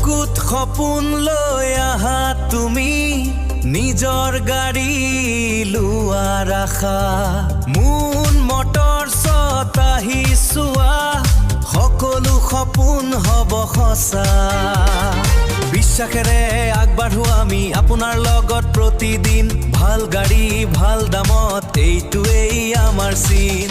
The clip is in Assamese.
বুকুত সপোন লৈ আহা তুমি নিজৰ গাড়ী লোৱাৰ আশা মুন মটৰ চতাহি চোৱা সকলো সপোন হ'ব সঁচা বিশ্বাসেৰে আগবাঢ়ো আমি আপোনাৰ লগত প্ৰতিদিন ভাল গাড়ী ভাল দামত এইটোৱেই আমাৰ চিন